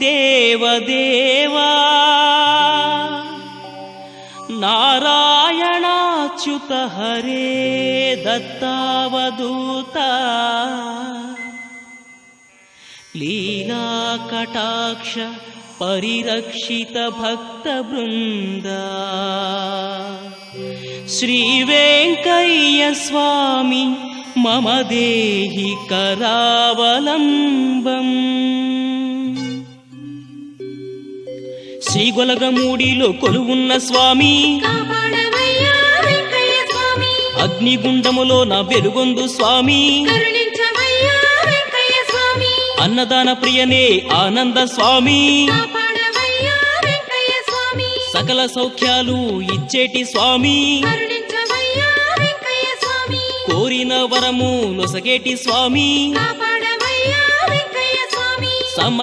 దేవదేవా నారాయణాచ్యుత హరే దత్తావధూత లీలా కటాక్ష పరిరక్షిత భక్త బృంద శ్రీ వెంకయ్య స్వామి మమ దేహి కరావలంబం. శ్రీగొలగమూడిలో కొలువున్న స్వామి అగ్నిగుండములో నా వెలుగొందు స్వామి అన్నదాన ప్రియనే ఆనంద స్వామి సకల సౌఖ్యాలు ఇచ్చేటి స్వామి కోరిన వరము లొసగేటి స్వామి